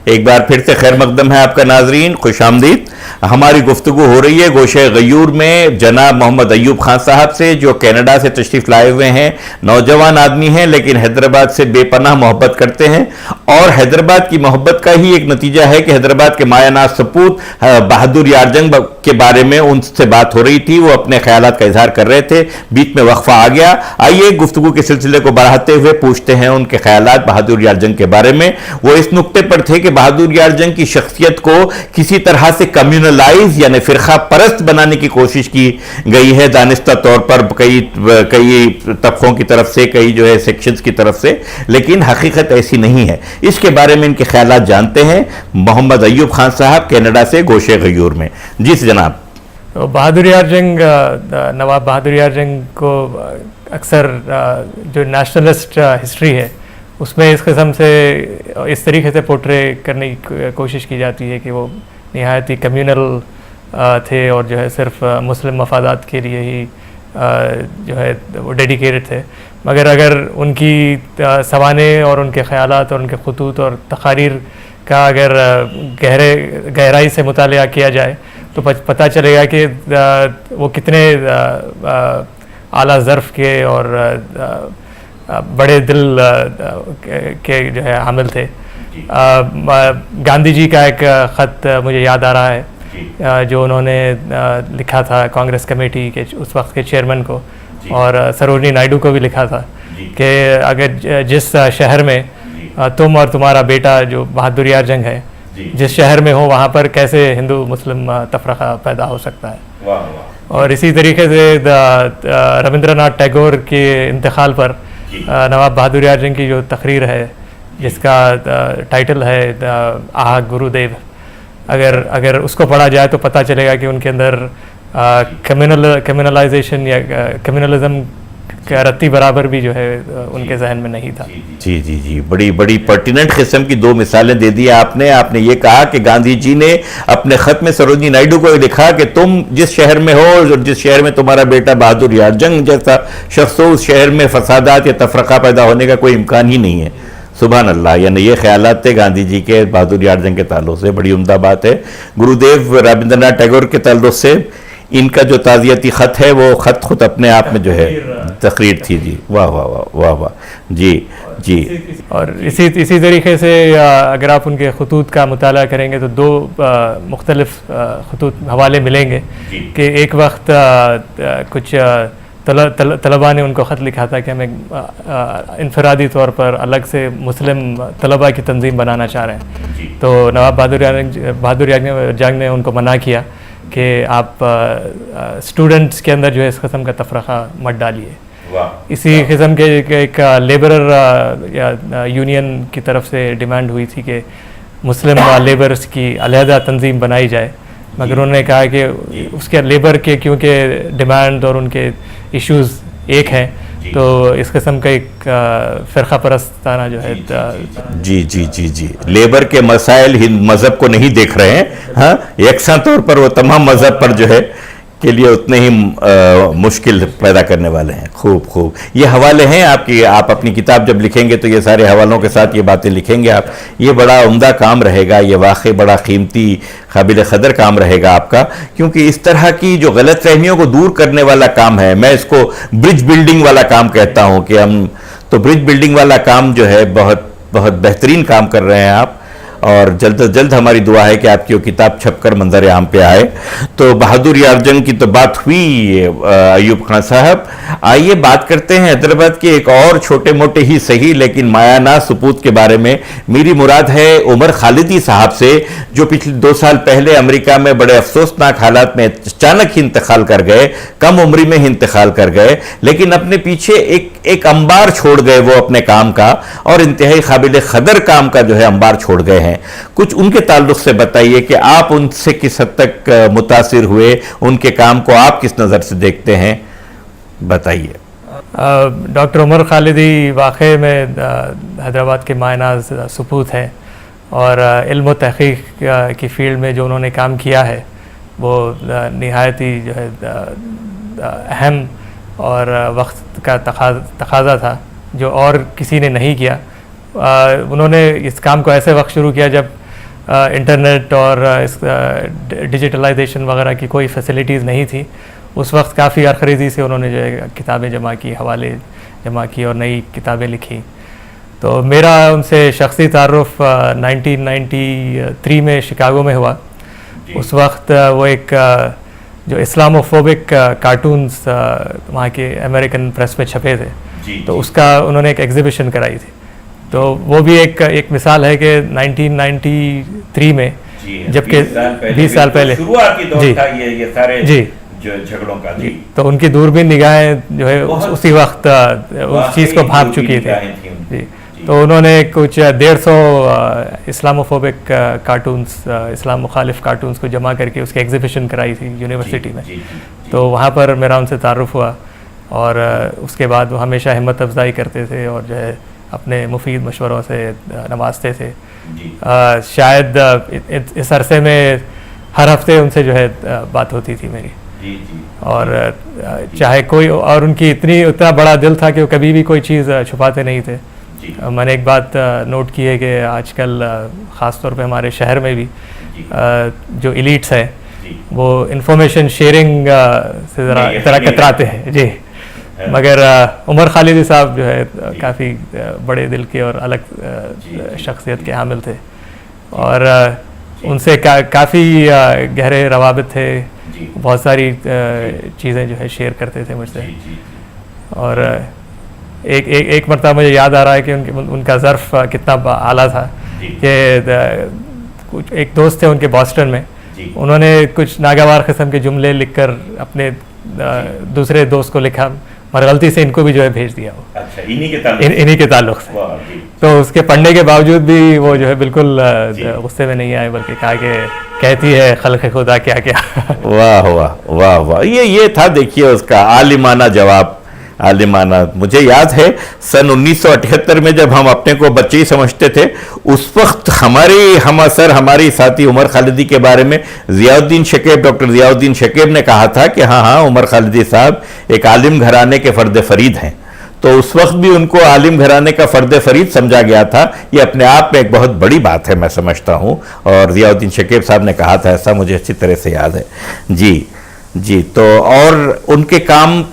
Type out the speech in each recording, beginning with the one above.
ایک بار پھر سے خیر مقدم ہے آپ کا ناظرین، خوش آمدید۔ ہماری گفتگو ہو رہی ہے گوشہ غیور میں جناب محمد ایوب خان صاحب سے، جو کینیڈا سے تشریف لائے ہوئے ہیں۔ نوجوان آدمی ہیں لیکن حیدرآباد سے بے پناہ محبت کرتے ہیں، اور حیدرآباد کی محبت کا ہی ایک نتیجہ ہے کہ حیدرآباد کے مایہ ناز سپوت بہادر یار جنگ کے بارے میں ان سے بات ہو رہی تھی، وہ اپنے خیالات کا اظہار کر رہے تھے، بیچ میں وقفہ آ گیا۔ آئیے گفتگو کے سلسلے کو بڑھاتے ہوئے پوچھتے ہیں ان کے خیالات بہادر یار جنگ کے بارے میں۔ وہ اس نقطے پر تھے کہ بہادر یار جنگ کی شخصیت کو کسی طرح سے کمیونلائز یعنی فرقہ پرست بنانے کی کوشش کی گئی ہے دانستہ طور پر کئی طبقوں کی طرف سے، کئی جو ہے سیکشنز کی طرف سے، لیکن حقیقت ایسی نہیں ہے۔ اس کے بارے میں ان کے خیالات جانتے ہیں محمد ایوب خان صاحب کینیڈا سے گوشہ غیور میں۔ جی جناب۔ بہادر یار جنگ، نواب بہادر یار جنگ کو اکثر جو نیشنلسٹ ہسٹری ہے اس میں اس قسم سے اس طریقے سے پورٹرے کرنے کی کوشش کی جاتی ہے کہ وہ نہایت ہی کمیونل تھے اور جو ہے صرف مسلم مفادات کے لیے ہی جو ہے وہ ڈیڈیکیٹڈ تھے، مگر اگر ان کی سوانح اور ان کے خیالات اور ان کے خطوط اور تقاریر کا اگر گہرائی سے مطالعہ کیا جائے تو پتہ چلے گا کہ وہ کتنے اعلیٰ ظرف کے اور بڑے دل کے جو ہے حامل تھے۔ گاندھی جی کا ایک خط مجھے یاد آ رہا ہے جو انہوں نے لکھا تھا کانگریس کمیٹی کے اس وقت کے چیئرمین کو، اور سروجنی نائیڈو کو بھی لکھا تھا کہ اگر جس شہر میں تم اور تمہارا بیٹا جو بہادر یار جنگ ہے جس شہر میں ہو، وہاں پر کیسے ہندو مسلم تفرقہ پیدا ہو سکتا ہے۔ اور اسی طریقے سے رابندر ناتھ ٹیگور کے انتقال پر نواب بہادر یار جنگ کی جو تقریر ہے جس کا ٹائٹل ہے آہا گرو دیو، اگر اس کو پڑھا جائے تو پتہ چلے گا کہ ان کے اندر کمیونلائزیشن یا کمیونلزم کا رتی برابر بھی جو ہے ان کے ذہن میں نہیں تھا۔ جی جی جی، بڑی پرٹیننٹ قسم کی دو مثالیں دے دی آپ نے یہ کہا کہ گاندھی جی نے اپنے خط میں سروجنی نائیڈو کو لکھا کہ تم جس شہر میں ہو اور جس شہر میں تمہارا بیٹا بہادر یار جنگ جیسا شخص ہو، اس شہر میں فسادات یا تفرقہ پیدا ہونے کا کوئی امکان ہی نہیں ہے۔ سبحان اللہ، یعنی یہ خیالات تھے گاندھی جی کے بہادر یار جنگ کے تعلق سے۔ بڑی عمدہ بات ہے۔ گرودیو رابندر ناتھ ٹیگور کے تعلق سے ان کا جو تعزیتی خط ہے وہ خط خود اپنے آپ میں جو ہے تقریر تھی۔ جی واہ واہ واہ واہ واہ، جی جی۔ اور اسی طریقے سے اگر آپ ان کے خطوط کا مطالعہ کریں گے تو دو مختلف خطوط حوالے ملیں گے کہ ایک وقت کچھ طلباء نے ان کو خط لکھا تھا کہ ہم ایک انفرادی طور پر الگ سے مسلم طلباء کی تنظیم بنانا چاہ رہے ہیں، تو نواب بہادر یار جنگ نے ان کو منع کیا کہ آپ اسٹوڈنٹس کے اندر جو ہے اس قسم کا تفرقہ مت ڈالیے۔ اسی قسم کے ایک لیبرر یونین کی طرف سے ڈیمانڈ ہوئی تھی کہ مسلم لیبرز کی علیحدہ تنظیم بنائی جائے، مگر انہوں نے کہا کہ اس کے لیبر کے کیونکہ ڈیمانڈ اور ان کے ایشوز ایک ہیں تو اس قسم کا ایک فرقہ پرستانہ جو ہے جی جی جی جی لیبر کے مسائل ہند مذہب کو نہیں دیکھ رہے ہیں، ہاں یکساں طور پر وہ تمام مذہب پر جو ہے کے لیے اتنے ہی مشکل پیدا کرنے والے ہیں۔ خوب یہ حوالے ہیں آپ اپنی کتاب جب لکھیں گے تو یہ سارے حوالوں کے ساتھ یہ باتیں لکھیں گے آپ۔ یہ بڑا عمدہ کام رہے گا، یہ واقعی بڑا قیمتی قابل قدر کام رہے گا آپ کا، کیونکہ اس طرح کی جو غلط فہمیوں کو دور کرنے والا کام ہے، میں اس کو برج بلڈنگ والا کام کہتا ہوں کہ ہم تو برج بلڈنگ والا کام جو ہے بہت بہترین کام کر رہے ہیں آپ، اور جلد از جلد ہماری دعا ہے کہ آپ کی وہ کتاب چھپ کر منظر عام پہ آئے۔ تو بہادر یار جنگ کی تو بات ہوئی ایوب خان صاحب، آئیے بات کرتے ہیں حیدرآباد کے ایک اور چھوٹے موٹے ہی صحیح لیکن مایہ ناز سپوت کے بارے میں۔ میری مراد ہے عمر خالدی صاحب سے، جو پچھلے 2 سال پہلے امریکہ میں بڑے افسوسناک حالات میں اچانک ہی انتقال کر گئے، کم عمری میں ہی انتقال کر گئے، لیکن اپنے پیچھے ایک انبار چھوڑ گئے وہ اپنے کام کا، اور انتہائی قابل قدر کام کا جو ہے انبار چھوڑ گئے ہیں۔ کچھ ان کے تعلق سے بتائیے کہ آپ ان سے کس حد تک متاثر ہوئے، ان کے کام کو آپ کس نظر سے دیکھتے ہیں، بتائیے۔ ڈاکٹر عمر خالدی واقعی میں حیدرآباد کے مایہ ناز سپوت ہیں، اور علم و تحقیق کی فیلڈ میں جو انہوں نے کام کیا ہے وہ نہایت ہی جو ہے اہم اور وقت کا تقاضا تھا جو اور کسی نے نہیں کیا۔ انہوں نے اس کام کو ایسے وقت شروع کیا جب انٹرنیٹ اور اس ڈیجیٹلائزیشن وغیرہ کی کوئی فیسلٹیز نہیں تھی. اس وقت کافی عرخریزی سے انہوں نے جو ہے کتابیں جمع کی, حوالے جمع کی اور نئی کتابیں لکھی. تو میرا ان سے شخصی تعارف 1993 میں شکاگو میں ہوا. اس وقت وہ ایک جو اسلاموفوبک کارٹونز وہاں کے امریکن پریس میں چھپے تھے, تو اس کا انہوں نے ایک ایگزیبیشن کرائی تھی. تو وہ بھی ایک مثال ہے کہ 1993 میں, جبکہ 20 سال پہلے جی جی, تو ان کی دوربین نگاہیں جو ہے اسی وقت اس چیز کو بھانپ چکی تھی. جی, تو انہوں نے کچھ 150 اسلاموفوبک کارٹونز, اسلام مخالف کارٹونز کو جمع کر کے اس کی ایگزیبیشن کرائی تھی یونیورسٹی میں. تو وہاں پر میرا ان سے تعارف ہوا, اور اس کے بعد وہ ہمیشہ ہمت افزائی کرتے تھے اور جو ہے اپنے مفید مشوروں سے نوازتے تھے. شاید اس عرصے میں ہر ہفتے ان سے جو ہے بات ہوتی تھی میری, اور چاہے کوئی, اور ان کی اتنا بڑا دل تھا کہ وہ کبھی بھی کوئی چیز چھپاتے نہیں تھے. میں نے ایک بات نوٹ کی ہے کہ آج کل خاص طور پہ ہمارے شہر میں بھی جو ایلیٹس ہیں وہ انفارمیشن شیئرنگ سے ذرا کتراتے ہیں. جی, مگر عمر خالدی صاحب جو ہے کافی بڑے دل کے اور الگ شخصیت کے حامل تھے, اور ان سے کافی گہرے روابط تھے. بہت ساری چیزیں جو ہے شیئر کرتے تھے مجھ سے. اور ایک مرتبہ مجھے یاد آ رہا ہے کہ ان کا ظرف کتنا اعلیٰ تھا کہ ایک دوست تھے ان کے باسٹن میں, انہوں نے کچھ ناگوار قسم کے جملے لکھ کر اپنے دوسرے دوست کو لکھا, مگر غلطی سے ان کو بھی جو ہے بھیج دیا, وہ انہی کے تعلق سے. تو اس کے پڑھنے کے باوجود بھی وہ جو ہے بالکل غصے میں نہیں آئے, بلکہ کہا کہ کہتی ہے خلق خدا کیا کیا. واہ واہ واہ واہ, یہ تھا دیکھیے اس کا عالمانہ جواب, عالمانہ. مجھے یاد ہے سن 1978 میں جب ہم اپنے کو بچے ہی سمجھتے تھے, اس وقت ہماری ساتھی عمر خالدی کے بارے میں ڈاکٹر ضیاء الدین شکیب نے کہا تھا کہ ہاں عمر خالدی صاحب ایک عالم گھرانے کے فرد فرید ہیں. تو اس وقت بھی ان کو عالم گھرانے کا فرد فرید سمجھا گیا تھا. یہ اپنے آپ میں ایک بہت بڑی بات ہے, میں سمجھتا ہوں, اور ضیاء الدین شکیب صاحب نے کہا تھا, ایسا مجھے اچھی طرح سے یاد ہے. جی, تو اور ان کے کام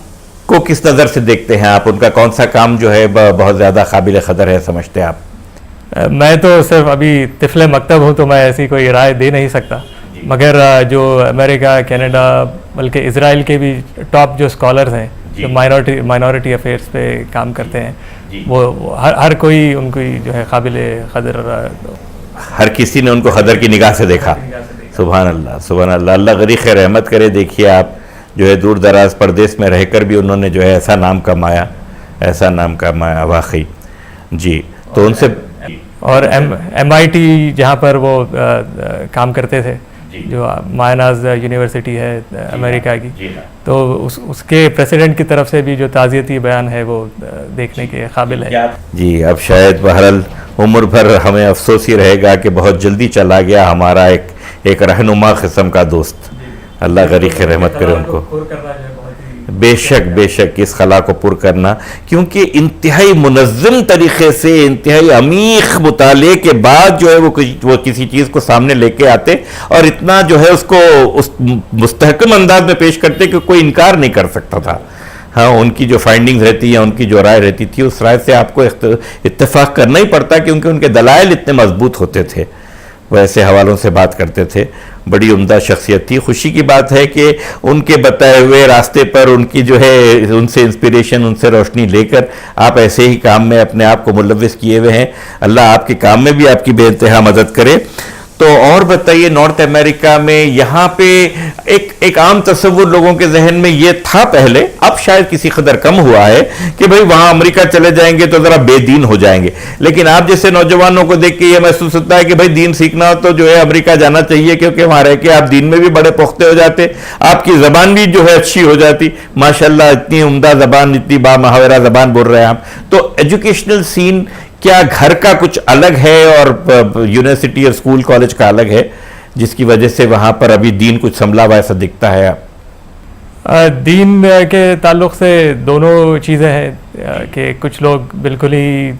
کو کس نظر سے دیکھتے ہیں آپ؟ ان کا کون سا کام جو ہے بہت زیادہ قابل قدر ہے سمجھتے ہیں آپ؟ میں تو صرف ابھی طفل مکتب ہوں, تو میں ایسی کوئی رائے دے نہیں سکتا. مگر جو امریکہ, کینیڈا, بلکہ اسرائیل کے بھی ٹاپ جو اسکالرز ہیں جو مائنورٹی افیئرس پہ کام کرتے ہیں, وہ ہر کوئی ان کی جو ہے قابل قدر, ہر کسی نے ان کو قدر کی نگاہ سے دیکھا. سبحان اللہ, سبحان اللہ, اللہ غریق رحمت کرے. دیکھیے آپ جو ہے دور دراز پردیس میں رہ کر بھی انہوں نے جو ہے ایسا نام کمایا واقعی. جی, تو ان سے, اور MIT جہاں پر وہ کام کرتے تھے, جو مایاناز یونیورسٹی ہے امریکہ کی, تو اس کے پریزیڈنٹ کی طرف سے بھی جو تعزیتی بیان ہے وہ دیکھنے کے قابل ہے. جی, اب شاید بہرحال عمر بھر ہمیں افسوس ہی رہے گا کہ بہت جلدی چلا گیا ہمارا ایک رہنما قسم کا دوست. اللہ غریق رحمت کرے ان کو. بے شک اس خلا کو پر کرنا, کیونکہ انتہائی منظم طریقے سے, انتہائی عمیق مطالعے کے بعد جو ہے وہ کسی چیز کو سامنے لے کے آتے, اور اتنا جو ہے اس کو اس مستحکم انداز میں پیش کرتے کہ کوئی انکار نہیں کر سکتا تھا. ہاں, ان کی جو فائنڈنگز رہتی ہیں, ان کی جو رائے رہتی تھی, اس رائے سے آپ کو اتفاق کرنا ہی پڑتا, کیونکہ ان کے دلائل اتنے مضبوط ہوتے تھے. وہ ایسے حوالوں سے بات کرتے تھے. بڑی عمدہ شخصیت تھی. خوشی کی بات ہے کہ ان کے بتائے ہوئے راستے پر ان کی جو ہے ان سے انسپیریشن, ان سے روشنی لے کر آپ ایسے ہی کام میں اپنے آپ کو ملوث کیے ہوئے ہیں. اللہ آپ کے کام میں بھی آپ کی بے انتہا مدد کرے. تو اور بتائیے, نارتھ امریکہ میں یہاں پہ ایک عام تصور لوگوں کے ذہن میں یہ تھا پہلے, اب شاید کسی قدر کم ہوا ہے, کہ بھئی وہاں امریکہ چلے جائیں گے تو ذرا بے دین ہو جائیں گے. لیکن آپ جیسے نوجوانوں کو دیکھ کے یہ محسوس ہوتا ہے کہ بھئی دین سیکھنا ہو تو جو ہے امریکہ جانا چاہیے, کیونکہ وہاں رہ کے آپ دین میں بھی بڑے پختہ ہو جاتے, آپ کی زبان بھی جو ہے اچھی ہو جاتی. ماشاءاللہ, اتنی عمدہ زبان, اتنی بامحاورہ زبان بول رہے ہیں آپ. تو ایجوکیشنل سین کیا گھر کا کچھ الگ ہے اور یونیورسٹی اور اسکول کالج کا الگ ہے, جس کی وجہ سے وہاں پر ابھی دین کچھ سنبھلا ہوا ایسا دکھتا ہے؟ دین کے تعلق سے دونوں چیزیں ہیں. کہ کچھ لوگ بالکل ہی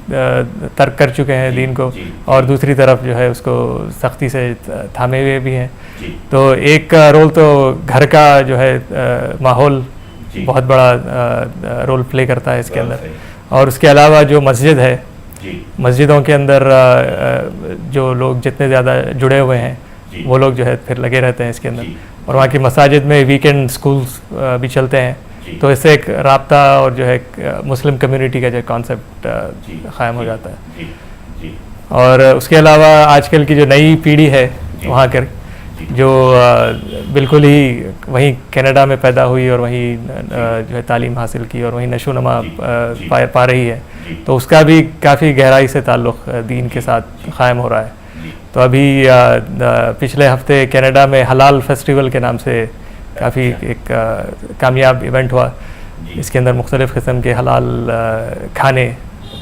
ترک کر چکے ہیں دین کو، اور دوسری طرف جو ہے اس کو سختی سے تھامے ہوئے بھی ہیں. تو ایک رول تو گھر کا جو ہے ماحول بہت بڑا رول پلے کرتا ہے اس کے اندر، اور اس کے علاوہ جو مسجد ہے، مسجدوں کے اندر جو لوگ جتنے زیادہ جڑے ہوئے ہیں وہ لوگ جو ہے پھر لگے رہتے ہیں اس کے اندر، اور وہاں کی مساجد میں ویکینڈ سکولز بھی چلتے ہیں. تو اس سے ایک رابطہ اور جو ہے مسلم کمیونٹی کا جو کانسیپٹ قائم ہو جاتا ہے. اور اس کے علاوہ آج کل کی جو نئی پیڑھی ہے وہاں کر جو بالکل ہی وہیں کینیڈا میں پیدا ہوئی اور وہیں جو ہے تعلیم حاصل کی اور وہیں نشو و نما پا رہی ہے، تو اس کا بھی کافی گہرائی سے تعلق دین کے ساتھ قائم ہو رہا ہے. تو ابھی پچھلے ہفتے کینیڈا میں حلال فیسٹیول کے نام سے کافی ایک کامیاب ایونٹ ہوا. اس کے اندر مختلف قسم کے حلال کھانے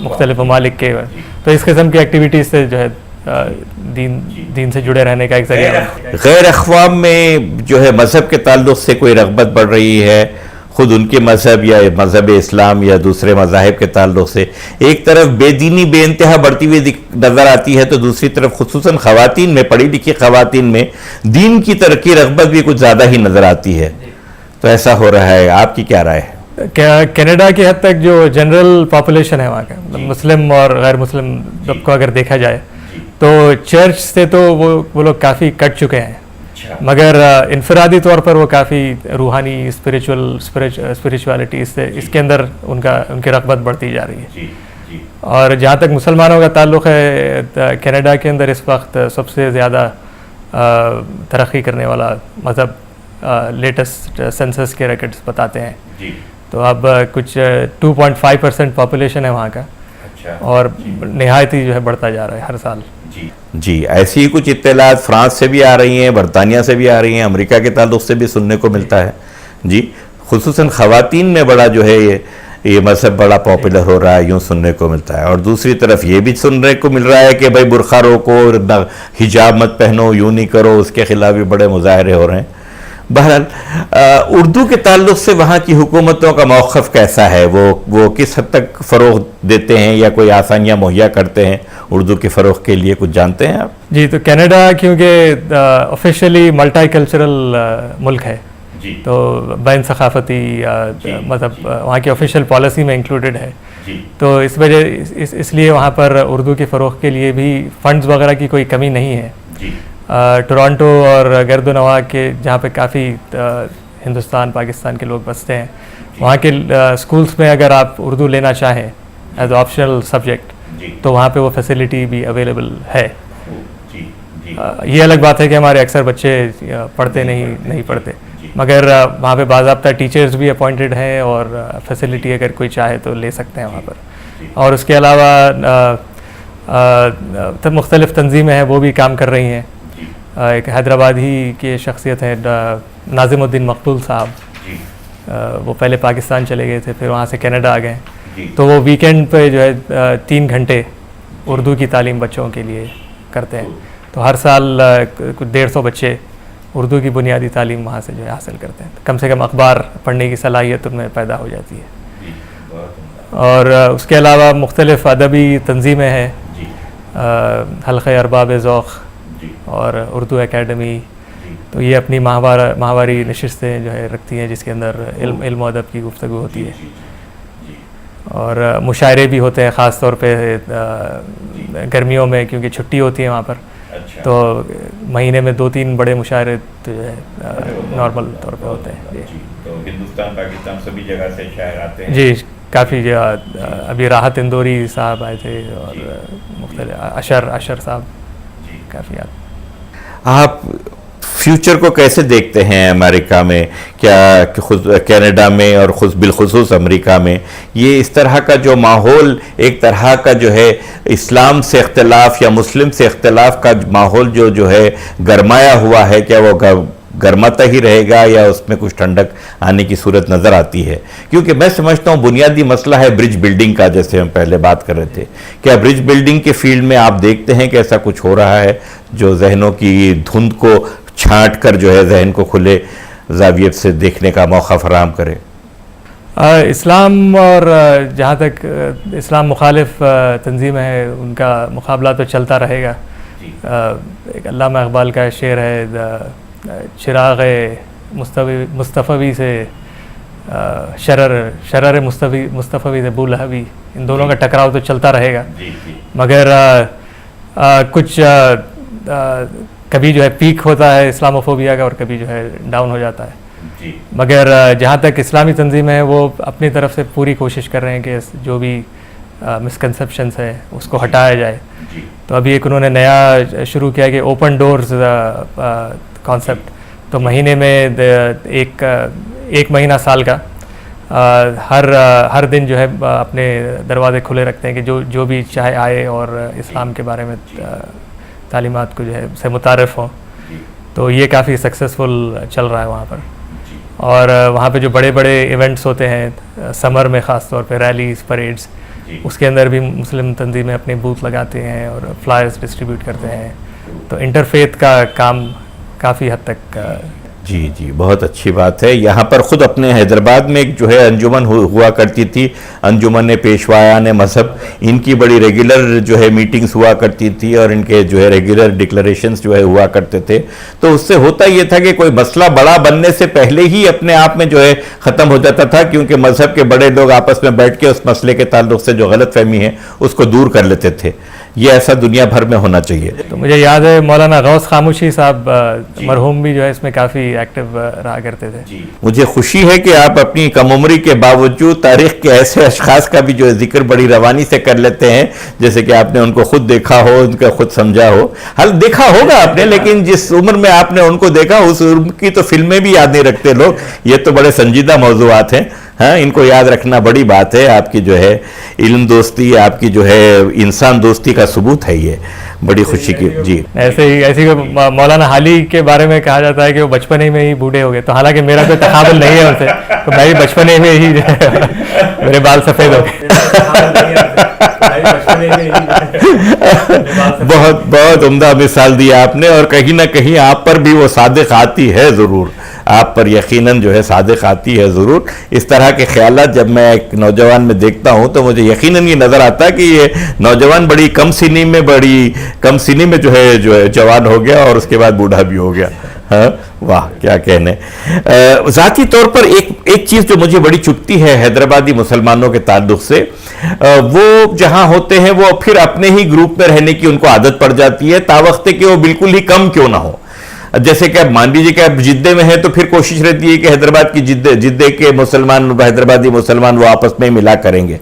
مختلف ممالک کے، تو اس قسم کی ایکٹیویٹیز سے جو ہے دین سے جڑے رہنے کا ایک ذریعہ. غیر اقوام میں جو ہے مذہب کے تعلق سے کوئی رغبت بڑھ رہی ہے، خود ان کے مذہب یا مذہب اسلام یا دوسرے مذاہب کے تعلق سے. ایک طرف بے دینی بے انتہا بڑھتی ہوئی نظر آتی ہے، تو دوسری طرف خصوصاً خواتین میں، پڑھی لکھی خواتین میں دین کی ترقی رغبت بھی کچھ زیادہ ہی نظر آتی ہے. تو ایسا ہو رہا ہے، آپ کی کیا رائے ہے؟ کینیڈا کی حد تک جو جنرل پاپولیشن ہے وہاں کا، مسلم اور غیر مسلم سب کو اگر دیکھا جائے تو چرچ سے تو وہ لوگ کافی کٹ چکے ہیں، مگر انفرادی طور پر وہ کافی روحانی اسپریچولیٹی اس کے اندر ان کی رغبت بڑھتی جا رہی ہے. اور جہاں تک مسلمانوں کا تعلق ہے، کینیڈا کے اندر اس وقت سب سے زیادہ ترقی کرنے والا مذہب لیٹسٹ سینسس کے ریکارڈز بتاتے ہیں. تو اب کچھ 2.5% پاپولیشن ہے وہاں کا، اور نہایت ہی جو ہے بڑھتا جا رہا ہے ہر سال. جی ایسی ہی کچھ اطلاعات فرانس سے بھی آ رہی ہیں، برطانیہ سے بھی آ رہی ہیں، امریکہ کے تعلق سے بھی سننے کو ملتا ہے. جی خصوصاً خواتین میں بڑا جو ہے یہ مذہب بڑا پاپولر ہو رہا ہے، یوں سننے کو ملتا ہے. اور دوسری طرف یہ بھی سننے کو مل رہا ہے کہ بھائی برقع روکو، حجاب مت پہنو، یوں نہیں کرو، اس کے خلاف بھی بڑے مظاہرے ہو رہے ہیں. بہرحال اردو کے تعلق سے وہاں کی حکومتوں کا موقف کیسا ہے؟ وہ کس حد تک فروغ دیتے ہیں یا کوئی آسانیاں مہیا کرتے ہیں اردو کے فروغ کے لیے؟ کچھ جانتے ہیں آپ؟ جی، تو کینیڈا کیونکہ آفیشیلی ملٹی کلچرل ملک ہے، تو بین ثقافتی مطلب وہاں کی آفیشیل پالیسی میں انکلوڈڈ ہے. تو اس وجہ اس لیے وہاں پر اردو کے فروغ کے لیے بھی فنڈز وغیرہ کی کوئی کمی نہیں ہے. ٹورانٹو اور گرد و نواح کے جہاں پہ کافی ہندوستان پاکستان کے لوگ بستے ہیں، وہاں کے اسکولس میں اگر آپ اردو لینا چاہیں ایز آپشنل سبجیکٹ تو وہاں پہ وہ فیسلٹی بھی اویلیبل ہے. یہ الگ بات ہے کہ ہمارے اکثر بچے پڑھتے نہیں پڑھتے، مگر وہاں پہ باضابطہ ٹیچرز بھی اپوائنٹڈ ہیں، اور فیسلٹی اگر کوئی چاہے تو لے سکتے ہیں وہاں پر. اور اس کے علاوہ مختلف تنظیمیں ہیں وہ بھی کام کر رہی ہیں. ایک حیدرآباد ہی کی شخصیت ہے ناظم الدین مقبول صاحب، وہ پہلے پاکستان چلے گئے تھے، پھر وہاں سے کینیڈا آ گئے. تو وہ ویکینڈ پہ جو ہے 3 گھنٹے اردو کی تعلیم بچوں کے لیے کرتے ہیں. تو ہر سال کچھ 150 بچے اردو کی بنیادی تعلیم وہاں سے جو ہے حاصل کرتے ہیں. کم سے کم اخبار پڑھنے کی صلاحیت ان میں پیدا ہو جاتی ہے. اور اس کے علاوہ مختلف ادبی تنظیمیں ہیں، حلقہ ارباب ذوق اور اردو اکیڈمی. تو یہ اپنی ماہواری نشستیں جو ہے رکھتی ہیں جس کے اندر علم و ادب کی گفتگو ہوتی ہے، اور مشاعرے بھی ہوتے ہیں، خاص طور پہ گرمیوں میں کیونکہ چھٹی ہوتی ہے وہاں پر. تو مہینے میں 2-3 بڑے مشاعرے جو ہے نارمل طور پہ ہوتے ہیں. تو ہندوستان پاکستان سبھی جگہ سے شاعر آتے ہیں. جی کافی ابھی راحت اندوری صاحب آئے تھے، اور مختلف اشر صاحب کافی آتے. آپ فیوچر کو کیسے دیکھتے ہیں امریکہ میں؟ کیا کینیڈا میں اور بالخصوص امریکہ میں یہ اس طرح کا جو ماحول، ایک طرح کا جو ہے اسلام سے اختلاف یا مسلم سے اختلاف کا ماحول جو ہے گرمایا ہوا ہے، کیا وہ گرماتا ہی رہے گا یا اس میں کچھ ٹھنڈک آنے کی صورت نظر آتی ہے؟ کیونکہ میں سمجھتا ہوں بنیادی مسئلہ ہے برج بلڈنگ کا، جیسے ہم پہلے بات کر رہے تھے. کیا برج بلڈنگ کے فیلڈ میں آپ دیکھتے ہیں کہ ایسا کچھ ہو رہا ہے جو ذہنوں کی دھند کو چھانٹ کر جو ہے ذہن کو کھلے زاویت سے دیکھنے کا موقع فراہم کرے؟ اسلام اور جہاں تک اسلام مخالف تنظیمیں ہیں ان کا مقابلہ تو چلتا رہے گا. ایک علامہ اقبال کا شعر ہے چراغ مصطفی سے شرر مصطفی سے بولہبی, ان دونوں کا ٹکراؤ تو چلتا رہے گا. مگر کچھ کبھی جو ہے پیک ہوتا ہے اسلاموفوبیا کا اور کبھی جو ہے ڈاؤن ہو جاتا ہے. مگر جہاں تک اسلامی تنظیمیں ہیں وہ اپنی طرف سے پوری کوشش کر رہے ہیں کہ جو بھی مسکنسیپشنس ہیں اس کو ہٹایا جائے. تو ابھی ایک انہوں نے نیا شروع کیا کہ اوپن ڈورز کانسیپٹ. تو مہینے میں ایک مہینہ سال کا ہر دن جو ہے اپنے دروازے کھلے رکھتے ہیں کہ جو بھی چاہے آئے اور اسلام کے بارے میں تعلیمات کو جو ہے سے متعارف ہوں. تو یہ کافی سکسیزفل چل رہا ہے وہاں پر. اور وہاں پہ جو بڑے بڑے ایونٹس ہوتے ہیں سمر میں خاص طور پہ ریلیز پریڈز, اس کے اندر بھی مسلم تنظیمیں اپنے بوتھ لگاتے ہیں اور فلائرز ڈسٹریبیوٹ کرتے ہیں. تو انٹرفیتھ کا کام کافی حد تک جی بہت اچھی بات ہے. یہاں پر خود اپنے حیدرآباد میں ایک جو ہے انجمن ہوا کرتی تھی, انجمن پیشوایان مذہب, ان کی بڑی ریگولر جو ہے میٹنگز ہوا کرتی تھی اور ان کے جو ہے ریگولر ڈکلریشنز جو ہے ہوا کرتے تھے. تو اس سے ہوتا یہ تھا کہ کوئی مسئلہ بڑا بننے سے پہلے ہی اپنے آپ میں جو ہے ختم ہو جاتا تھا, کیونکہ مذہب کے بڑے لوگ آپس میں بیٹھ کے اس مسئلے کے تعلق سے جو غلط فہمی ہے اس کو دور کر لیتے تھے. یہ ایسا دنیا بھر میں ہونا چاہیے. تو مجھے یاد ہے مولانا غوث خاموشی صاحب مرحوم بھی جو ہے اس میں کافی ایکٹیو رہا کرتے تھے. مجھے خوشی ہے کہ آپ اپنی کم عمری کے باوجود تاریخ کے ایسے اشخاص کا بھی جو ہے ذکر بڑی روانی سے کر لیتے ہیں, جیسے کہ آپ نے ان کو خود دیکھا ہو, ان کا خود سمجھا ہو. حال دیکھا ہوگا آپ نے, لیکن جس عمر میں آپ نے ان کو دیکھا اس عمر کی تو فلمیں بھی یاد نہیں رکھتے لوگ. یہ تو بڑے سنجیدہ موضوعات ہیں. ہاں, ان کو یاد رکھنا بڑی بات ہے. آپ کی جو ہے علم دوستی, آپ کی جو ہے انسان دوستی کا ثبوت ہے. یہ بڑی خوشی کی. جی ایسے مولانا حالی کے بارے میں کہا جاتا ہے کہ وہ بچپنے میں ہی بوڑھے ہو گئے. تو حالانکہ میرا کوئی تقابل نہیں ہے ان سے, تو میں بھی بچپنے میں ہی میرے بال سفید ہو گئے. بہت بہت عمدہ مثال دی آپ نے, اور کہیں نہ کہیں آپ پر بھی وہ صادق آتی ہے ضرور. آپ پر یقیناً جو ہے صادق آتی ہے ضرور. اس طرح کے خیالات جب میں ایک نوجوان میں دیکھتا ہوں تو مجھے یقیناً یہ نظر آتا ہے کہ یہ نوجوان بڑی کم سنی میں جو ہے جوان ہو گیا اور اس کے بعد بوڑھا بھی ہو گیا. ہاں واہ کیا کہنے. ذاتی طور پر ایک چیز جو مجھے بڑی چبھتی ہے حیدرآبادی مسلمانوں کے تعلق سے, وہ جہاں ہوتے ہیں وہ پھر اپنے ہی گروپ میں رہنے کی ان کو عادت پڑ جاتی ہے, تاوقتے کہ وہ بالکل ہی کم کیوں نہ ہو. جیسے کہ اب مان لیجیے کہ اب جدے میں ہیں تو پھر کوشش رہتی ہے کہ حیدرآباد کی جدے کے مسلمان حیدرآبادی مسلمان وہ آپس میں ملا کریں گے.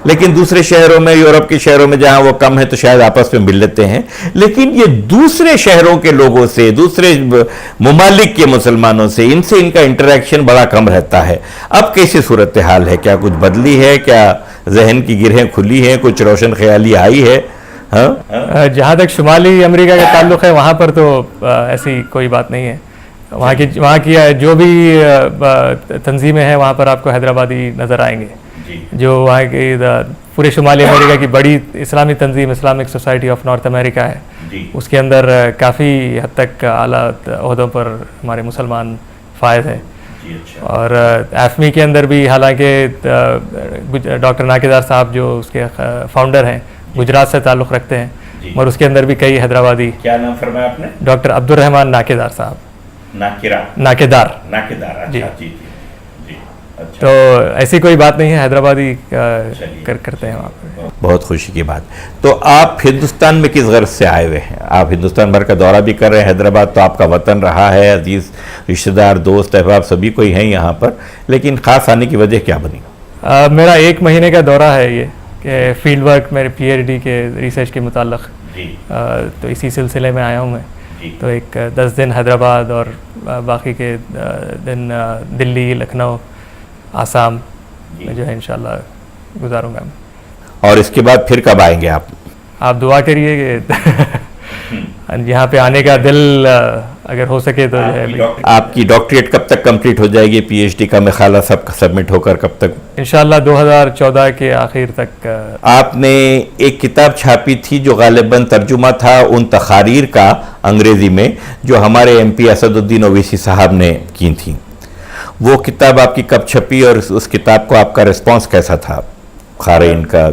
لیکن دوسرے شہروں میں, یورپ کے شہروں میں جہاں وہ کم ہیں تو شاید آپس میں مل لیتے ہیں. لیکن یہ دوسرے شہروں کے لوگوں سے, دوسرے ممالک کے مسلمانوں سے, ان کا انٹریکشن بڑا کم رہتا ہے. اب کیسی صورتحال ہے؟ کیا کچھ بدلی ہے؟ کیا ذہن کی گرہیں کھلی ہیں؟ کچھ روشن خیالی آئی ہے؟ جہاں تک شمالی امریکہ کا تعلق ہے وہاں پر تو ایسی کوئی بات نہیں ہے. وہاں کی جو بھی تنظیمیں ہیں وہاں پر آپ کو حیدرآبادی نظر آئیں گے. جو وہاں کی پورے شمالی امریکہ کی بڑی اسلامی تنظیم اسلامک سوسائٹی آف نارتھ امریکہ ہے, اس کے اندر کافی حد تک اعلیٰ عہدوں پر ہمارے مسلمان فائز ہیں. اور ایفمی کے اندر بھی حالانکہ ڈاکٹر ناکدار صاحب جو اس کے فاؤنڈر ہیں گجرات سے تعلق رکھتے ہیں, اور اس کے اندر بھی کئی حیدرآبادی. کیا نام فرمایا آپ نے؟ ڈاکٹر عبد الرحمان ناکدار صاحب. ناکدار جی. تو ایسی کوئی بات نہیں ہے, حیدرآبادی کرتے ہیں وہاں پر. بہت خوشی کی بات. تو آپ ہندوستان میں کس غرض سے آئے ہوئے ہیں؟ آپ ہندوستان بھر کا دورہ بھی کر رہے ہیں. حیدرآباد تو آپ کا وطن رہا ہے, عزیز رشتہ دار دوست احباب سبھی کوئی ہیں یہاں پر, لیکن خاص آنے کی وجہ کیا بنی؟ میرا 1 مہینے کا دورہ ہے یہ, کہ فیلڈ ورک میرے پی ایچ ڈی کے ریسرچ کے متعلق. تو اسی سلسلے میں آیا ہوں میں. تو ایک 10 دن حیدرآباد اور باقی کے دن دلی, لکھنؤ, آسام میں جو ہے انشاءاللہ گزاروں گا. اور اس کے بعد پھر کب آئیں گے آپ؟ آپ دعا کریے کہ یہاں پہ آنے کا دل اگر ہو سکے تو جو ہے. آپ کی ڈاکٹریٹ کب تک کمپلیٹ ہو جائے گی؟ پی ایچ ڈی کا مقالہ سب سبمٹ ہو کر کب تک؟ انشاءاللہ 2014 کے آخر تک. آپ نے ایک کتاب چھاپی تھی جو غالباً ترجمہ تھا ان تقاریر کا انگریزی میں, جو ہمارے ایم پی اسد الدین اویسی صاحب نے کی تھی. وہ کتاب آپ کی کب چھپی اور اس کتاب کو آپ کا رسپانس کیسا تھا قارئین کا؟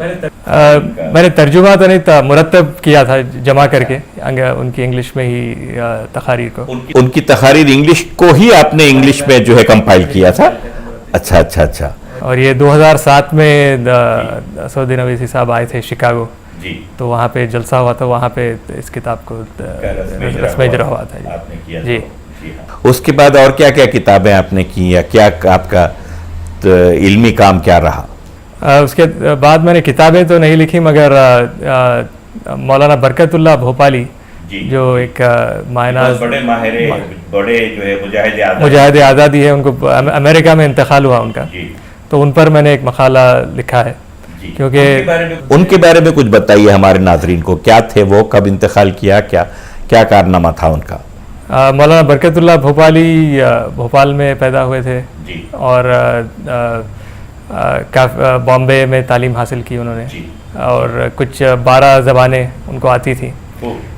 میں نے ترجمہ تو نہیں تھا، مرتب کیا تھا جمع کر کے ان کی انگلش میں ہی تقاریر کو. ان کی تقاریر انگلش کو ہی آپ نے انگلش میں جو ہے کمپائل کیا تھا؟ اچھا اچھا اچھا. اور یہ 2007 میں اسدالدین اویسی صاحب آئے تھے شکاگو، تو وہاں پہ جلسہ ہوا تھا، وہاں پہ اس کتاب کو رسم اجرا ہوا تھا. جی. اس کے بعد اور کیا کیا کتابیں آپ نے کی یا کیا آپ کا علمی کام کیا رہا؟ اس کے بعد میں نے کتابیں تو نہیں لکھی، مگر مولانا برکت اللہ بھوپالی جو ایک مائناز بڑے جو ہے مجاہد آزادی ہے، ان کو امریکہ میں انتقال ہوا ان کا، تو ان پر میں نے ایک مقالہ لکھا ہے. کیونکہ ان کے بارے میں کچھ بتائیے ہمارے ناظرین کو، کیا تھے وہ، کب انتقال کیا، کیا کارنامہ تھا ان کا؟ مولانا برکت اللہ بھوپالی بھوپال میں پیدا ہوئے تھے اور بامبے میں تعلیم حاصل کی انہوں نے، اور کچھ 12 زبانیں ان کو آتی تھیں،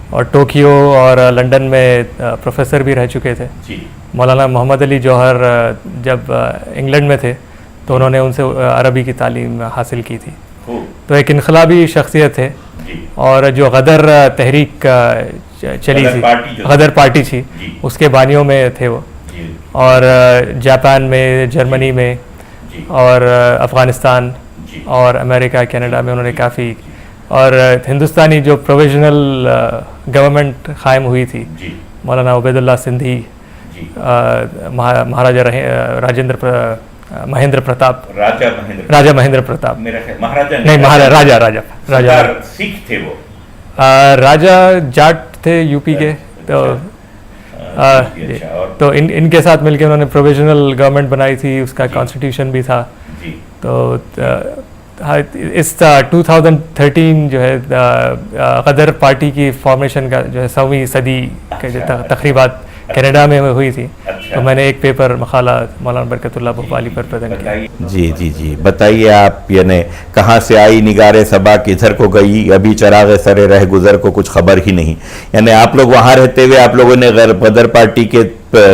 اور ٹوکیو اور لنڈن میں پروفیسر بھی رہ چکے تھے. مولانا محمد علی جوہر جب انگلینڈ میں تھے تو انہوں نے ان سے عربی کی تعلیم حاصل کی تھی. تو ایک انقلابی شخصیت تھے، اور جو غدر تحریک چلی تھی، غدر پارٹی تھی، اس کے بانیوں میں تھے وہ، اور جاپان میں، جرمنی میں، اور افغانستان اور امریکہ کینیڈا میں انہوں نے کافی، اور ہندوستانی جو پروویژنل گورنمنٹ قائم ہوئی تھی، مولانا عبید اللہ سندھی، مہاراجہ مہندر پرتاپ، راجہ مہندر پرتاپ، نہیں راجہ سکھ تھے وہ، راجہ جاٹ تھے یو پی کے. تو ان کے ساتھ مل کے انہوں نے پروویژنل گورنمنٹ بنائی تھی، اس کا کانسٹیٹیوشن بھی تھا. تو اس 2013 جو ہے غدر پارٹی کی فارمیشن کا جو ہے 100ویں صدی کے جو تقریبات کینیڈا میں ہوئی تھی، تو میں نے ایک پیپر مقالہ مولانا برکت اللہ بھوپالی پر پریزنٹ کیا. جی بتائیے آپ، یعنی کہاں سے آئی نگار صبا کدھر کو گئی، ابھی چراغ سرے رہ گزر کو کچھ خبر ہی نہیں. یعنی آپ لوگ وہاں رہتے ہوئے آپ لوگوں نے غدر پارٹی کے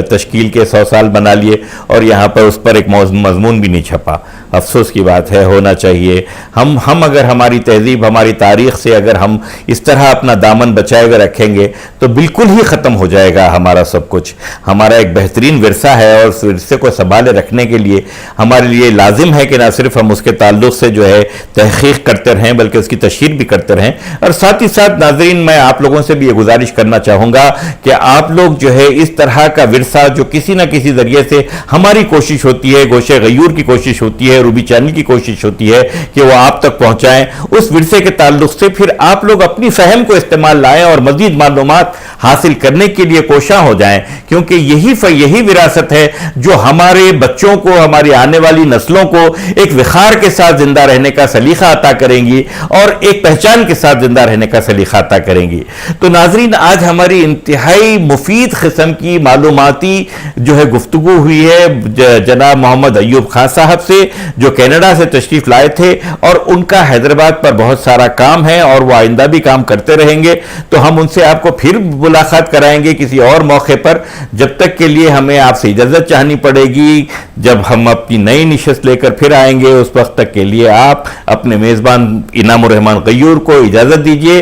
تشکیل کے 100 سال بنا لیے، اور یہاں پر اس پر ایک مضمون بھی نہیں چھپا. افسوس کی بات ہے، ہونا چاہیے. ہم اگر ہماری تہذیب، ہماری تاریخ سے اگر ہم اس طرح اپنا دامن بچائے ہوئے رکھیں گے تو بالکل ہی ختم ہو جائے گا ہمارا سب کچھ. ہمارا ایک بہترین ورثہ ہے، اور اس ورثے کو سنبھالے رکھنے کے لیے ہمارے لیے لازم ہے کہ نہ صرف ہم اس کے تعلق سے جو ہے تحقیق کرتے رہیں بلکہ اس کی تشہیر بھی کرتے رہیں. اور ساتھ ہی ساتھ ناظرین، میں آپ لوگوں سے بھی یہ گزارش کرنا چاہوں گا کہ آپ لوگ جو ہے اس طرح کا ورثہ جو کسی نہ کسی ذریعے سے ہماری کوشش ہوتی ہے، گوشے غیور کی کوشش ہوتی ہے، روبی چینل کی کوشش ہوتی ہے کہ وہ آپ تک پہنچائیں، اس ورثے کے تعلق سے پھر آپ لوگ اپنی فہم کو استعمال لائیں اور مزید معلومات حاصل کرنے کے لیے کوشاں ہو جائیں. کیونکہ یہی وراثت ہے جو ہمارے بچوں کو، ہماری آنے والی نسلوں کو ایک وقار کے ساتھ زندہ رہنے کا سلیقہ عطا کریں گی، اور ایک پہچان کے ساتھ زندہ رہنے کا سلیقہ عطا کریں گی. تو ناظرین، آج ہماری انتہائی مفید قسم کی معلوماتی جو ہے گفتگو ہوئی ہے جناب محمد ایوب خان صاحب سے، جو کینیڈا سے تشریف لائے تھے، اور ان کا حیدرآباد پر بہت سارا کام ہے اور وہ آئندہ بھی کام کرتے رہیں گے. تو ہم ان سے آپ کو پھر ملاقات کرائیں گے کسی اور موقع پر. جب تک کے لیے ہمیں آپ سے اجازت چاہنی پڑے گی. جب ہم اپنی نئی نشست لے کر پھر آئیں گے، اس وقت تک کے لیے آپ اپنے میزبان انعام الرحمان غیور کو اجازت دیجیے.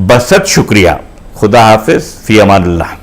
بست شکریہ. خدا حافظ. فی امان اللہ.